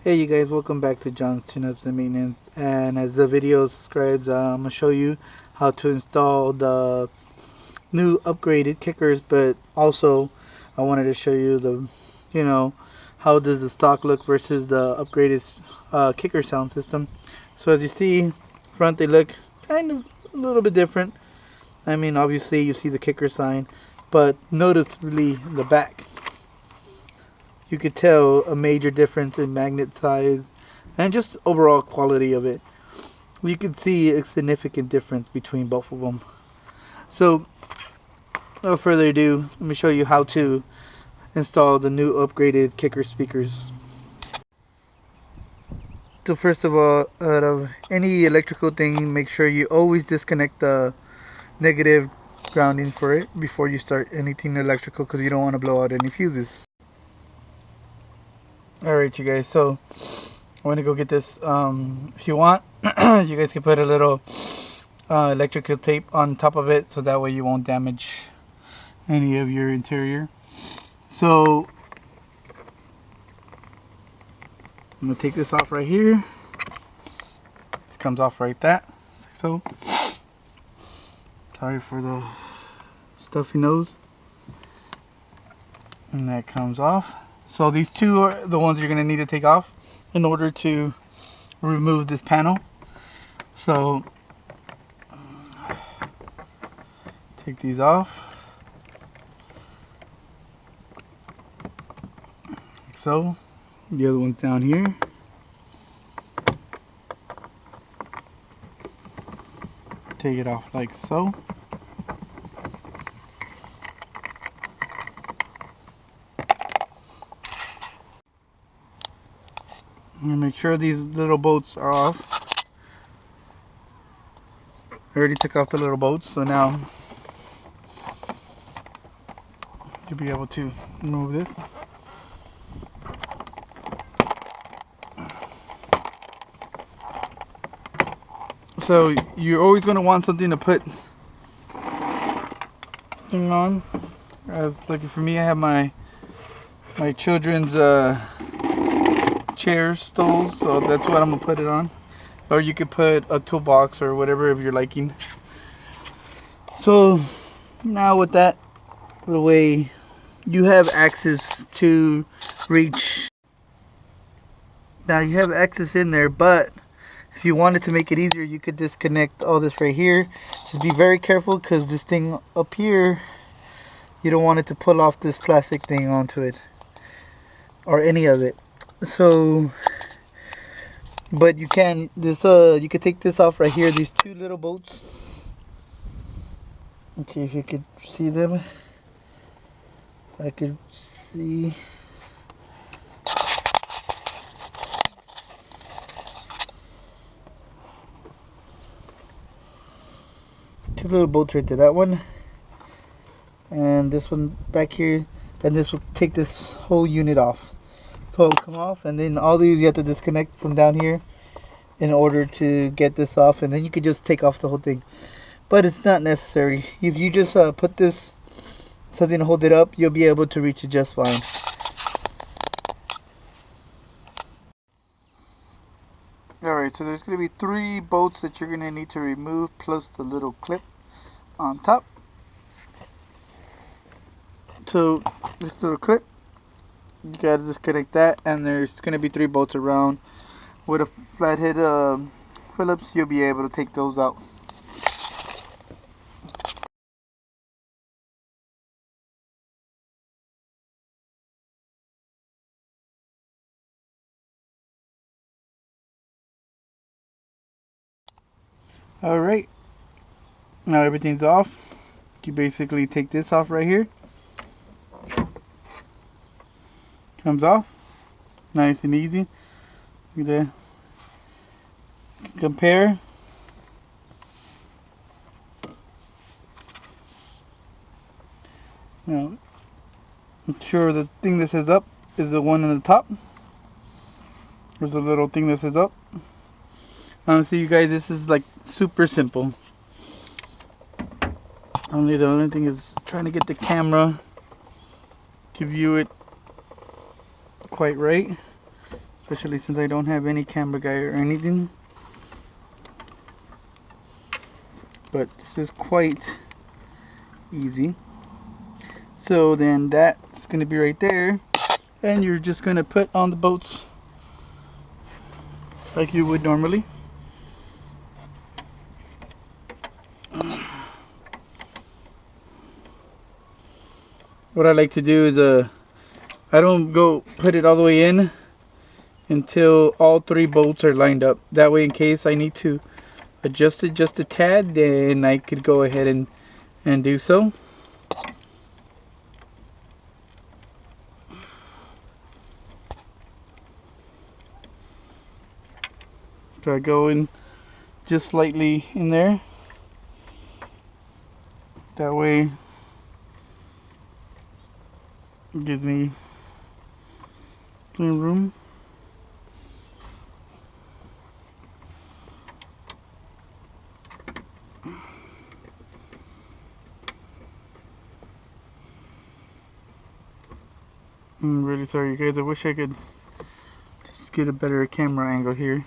Hey you guys, welcome back to John's Tune-Ups and Maintenance. And as the video describes, I'm going to show you how to install the new upgraded kickers, but also I wanted to show you how does the stock look versus the upgraded kicker sound system. So as you see, front they look kind of a little bit different. I mean, obviously you see the kicker sign, but noticeably the back, you could tell a major difference in magnet size and just overall quality of it. You can see a significant difference between both of them. So without further ado, let me show you how to install the new upgraded kicker speakers. So first of all, out of any electrical thing, make sure you always disconnect the negative grounding for it before you start anything electrical, because you don't want to blow out any fuses. Alright you guys, so I'm gonna go get this. If you want, you guys can put a little electrical tape on top of it, so that way you won't damage any of your interior. So I'm gonna take this off right here. This comes off right like so. Sorry for the stuffy nose. And that comes off. So these two are the ones you're going to need to take off in order to remove this panel. So take these off. Like so. The other one's down here. Take it off like so. And make sure these little bolts are off. I already took off the little bolts, so now you'll be able to remove this. So you're always going to want something to put thing on. As lucky for me, I have my children's chairs, stools, so that's what I'm gonna put it on. Or you could put a toolbox or whatever of your liking. So now with that the way, you have access to reach. Now you have access in there, but if you wanted to make it easier, you could disconnect all this right here. Just be very careful, because this thing up here, you don't want it to pull off this plastic thing onto it or any of it. So, but you can you could take this off right here. These two little bolts. Let's see if you could see them. I could see. Two little bolts right there. That one and this one back here, and this will take this whole unit off. So it'll come off, and then all these you have to disconnect from down here in order to get this off, and then you could just take off the whole thing. But it's not necessary. If you just put this something to hold it up, you'll be able to reach it just fine. Alright, so there's going to be 3 bolts that you're going to need to remove, plus the little clip on top. So this little clip, you gotta disconnect that, and there's gonna be 3 bolts around. With a flathead Phillips, you'll be able to take those out. Alright, now everything's off. You basically take this off right here. Comes off, nice and easy. You compare. Now, I'm sure the thing that says up is the one on the top. There's a little thing that says up. Honestly, you guys, this is like super simple. The only thing is trying to get the camera to view it quite right. especially since I don't have any camera guy or anything. But this is quite easy. So then that's going to be right there, and you're just going to put on the bolts like you would normally. What I like to do is I don't go put it all the way in until all 3 bolts are lined up. That way, in case I need to adjust it just a tad, then I could go ahead and do so. So I go in just slightly in there. That way it gives me clean room. I'm really sorry, you guys. I wish I could just get a better camera angle here.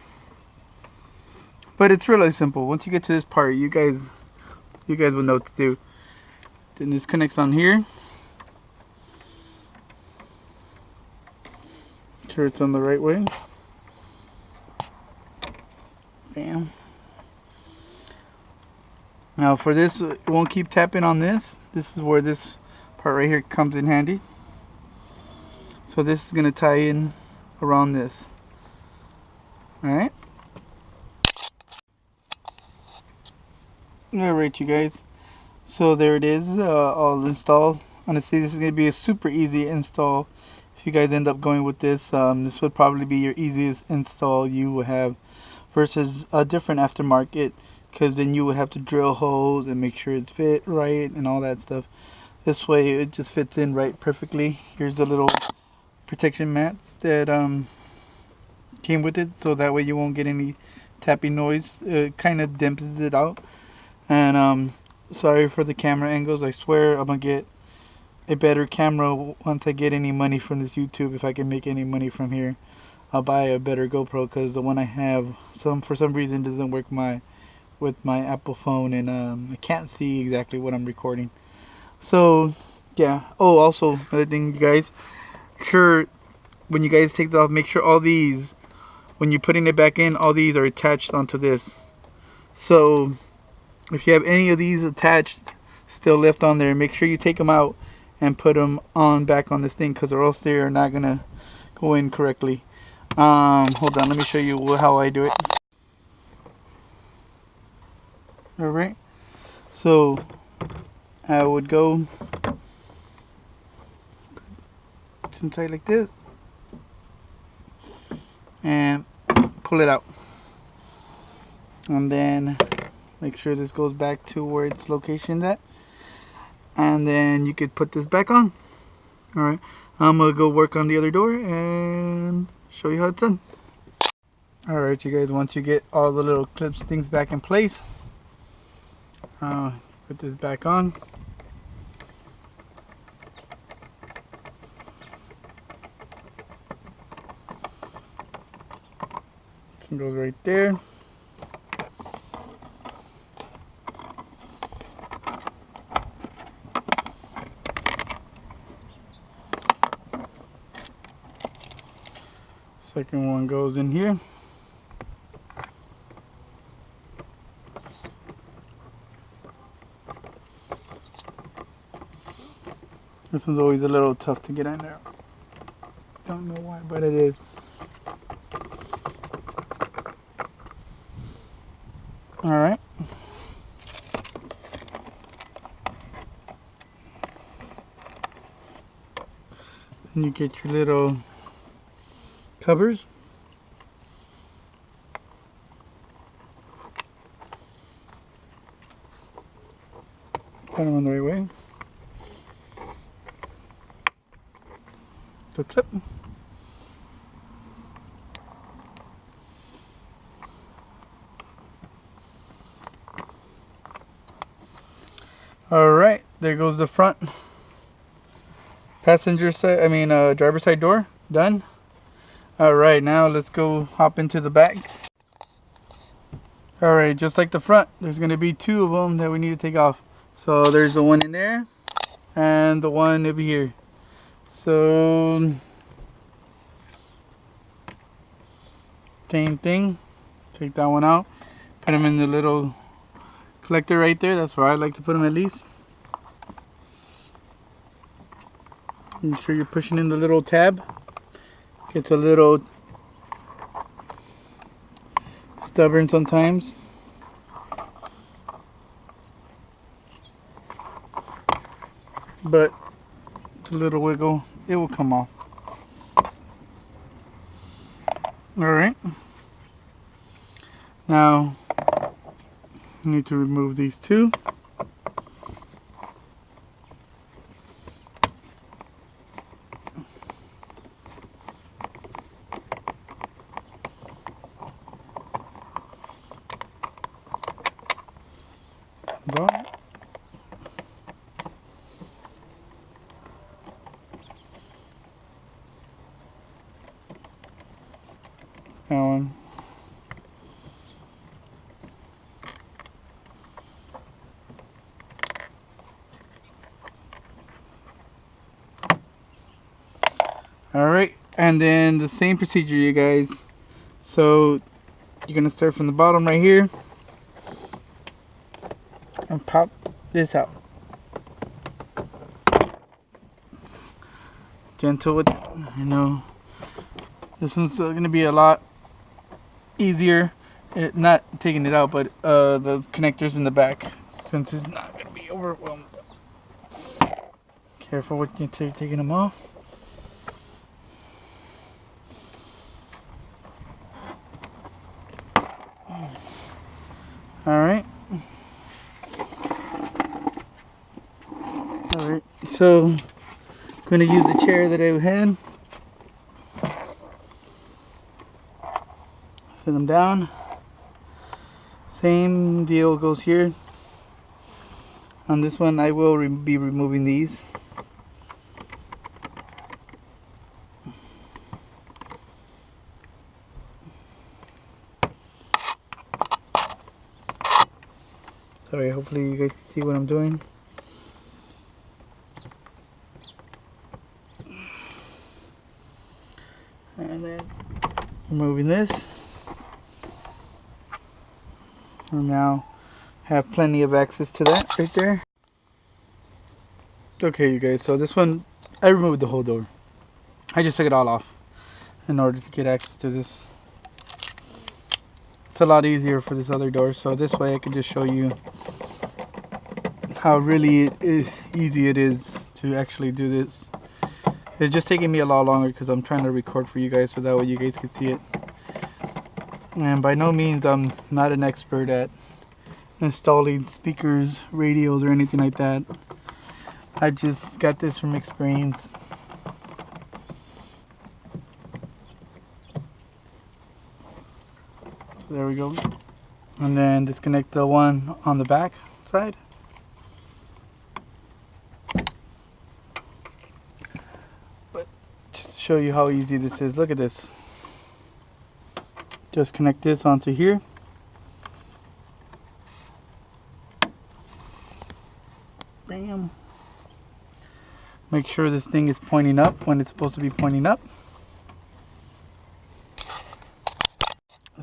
But it's really simple. Once you get to this part, you guys will know what to do. Then this connects on here. Make sure it's on the right way. Bam. Now for this, it won't keep tapping on this. This is where this part right here comes in handy. So this is going to tie in around this. Alright. Alright, you guys. So there it is, all installed. Honestly, this is going to be a super easy install. If you guys end up going with this, this would probably be your easiest install you will have versus a different aftermarket, because then you would have to drill holes and make sure it's fit right and all that stuff. This way it just fits in right perfectly. Here's the little protection mats that came with it, so that way you won't get any tapping noise. It kind of dampens it out. And sorry for the camera angles. I swear I'm gonna get a better camera once I get any money from this YouTube. If I can make any money from here, I'll buy a better GoPro, because the one I have for some reason doesn't work with my Apple phone, and I can't see exactly what I'm recording. So yeah. Oh, also another thing, you guys, sure, when you guys take it off, make sure all these, when you're putting it back in, all these are attached onto this. So if you have any of these attached still left on there, make sure you take them out and put them on back on this thing, because or else they are not gonna go in correctly. Hold on, let me show you how I do it. Alright, so I would go inside like this and pull it out, and then make sure this goes back to where its location at, and then you could put this back on. Alright, I'm gonna go work on the other door and show you how it's done. Alright, you guys, once you get all the little clips things back in place, put this back on. This goes right there. Second one goes in here. This one's always a little tough to get in there. Don't know why, but it is. Alright. And you get your little covers. Put them on the right way. The clip. Alright, there goes the front passenger side, driver's side door, done. Alright, now let's go hop into the back. Alright, just like the front, there's going to be two of them that we need to take off. So there's the one in there and the one over here. So same thing, take that one out, put them in the little collector right there. That's where I like to put them, at least. Make sure you're pushing in the little tab. Gets a little stubborn sometimes. But a little wiggle, it will come off. Alright. Now, I need to remove these two. That one. Alright, and then the same procedure, you guys. So you're gonna start from the bottom right here and pop this out. Gentle with, you know, this one's gonna be a lot easier, not taking it out, but the connectors in the back, since it's not gonna be overwhelmed. Careful with you taking them off. Alright. Alright, so I'm gonna use the chair that I had. Set them down. Same deal goes here. On this one I will be removing these. Sorry, hopefully you guys can see what I'm doing. And then removing this. And now have plenty of access to that right there. Okay, you guys, so this one I removed the whole door. I just took it all off in order to get access to this. It's a lot easier for this other door, so this way I can just show you how really easy it is to actually do this. It's just taking me a lot longer because I'm trying to record for you guys, so that way you guys can see it. And by no means I'm not an expert at installing speakers, radios, or anything like that. I just got this from experience. So there we go. And then disconnect the one on the back side. But just to show you how easy this is, look at this. Just connect this onto here. Bam. Make sure this thing is pointing up when it's supposed to be pointing up.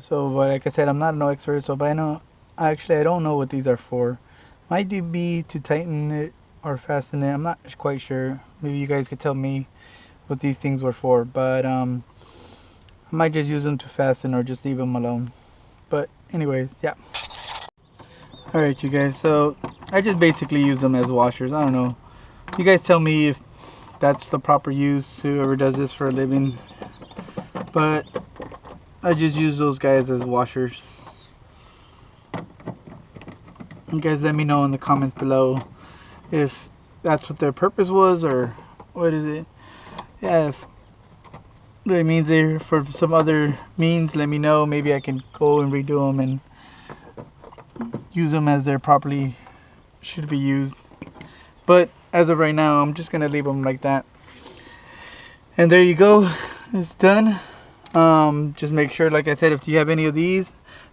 So, but like I said, I'm not no expert, so by now, actually I don't know what these are for. Might be to tighten it or fasten it. I'm not quite sure. Maybe you guys could tell me what these things were for, but I might just use them to fasten or just leave them alone. But anyways, yeah. Alright you guys, so I just basically use them as washers. I don't know. You guys tell me if that's the proper use, whoever does this for a living. But I just use those guys as washers. You guys let me know in the comments below if that's what their purpose was or what is it. Yeah, if that means they're for some other means, let me know. Maybe I can go and redo them and use them as they're properly should be used. But as of right now, I'm just gonna leave them like that. And there you go, it's done. Just make sure, like I said, if you have any of these,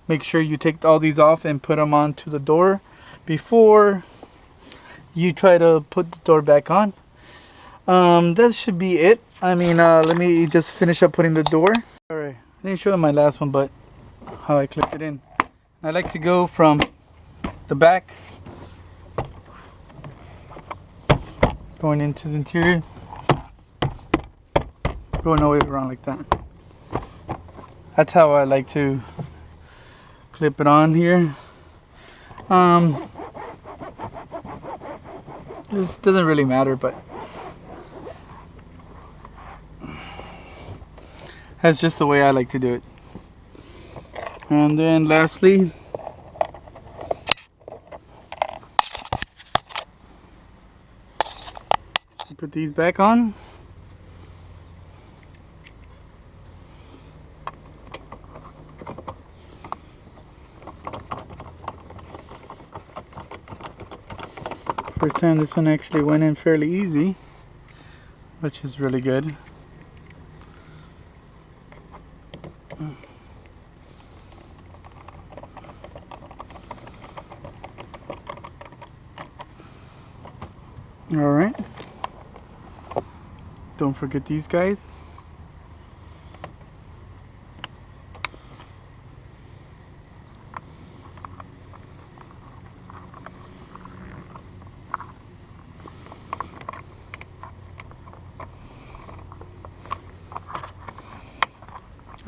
make sure you take all these off and put them onto the door before you try to put the door back on. That should be it. I mean, let me just finish up putting the door. Alright, I didn't show you my last one, but how I clipped it in. I like to go from the back, going into the interior, going all the way around like that. That's how I like to clip it on here. This doesn't really matter, but that's just the way I like to do it. And then lastly, put these back on. First time this one actually went in fairly easy, which is really good. Alright, don't forget these guys.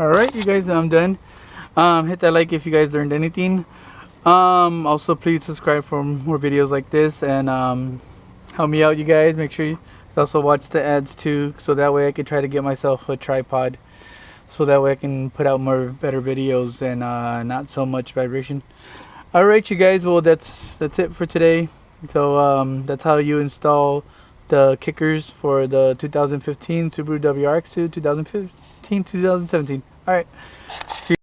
Alright, you guys, I'm done. Hit that like if you guys learned anything. Also, please subscribe for more videos like this, and help me out, you guys. Make sure you also watch the ads too, so that way I can try to get myself a tripod, so that way I can put out better videos and not so much vibration. Alright, you guys, well, that's it for today. So that's how you install the kickers for the 2015 Subaru WRX to 2015-2017. Alright, see you.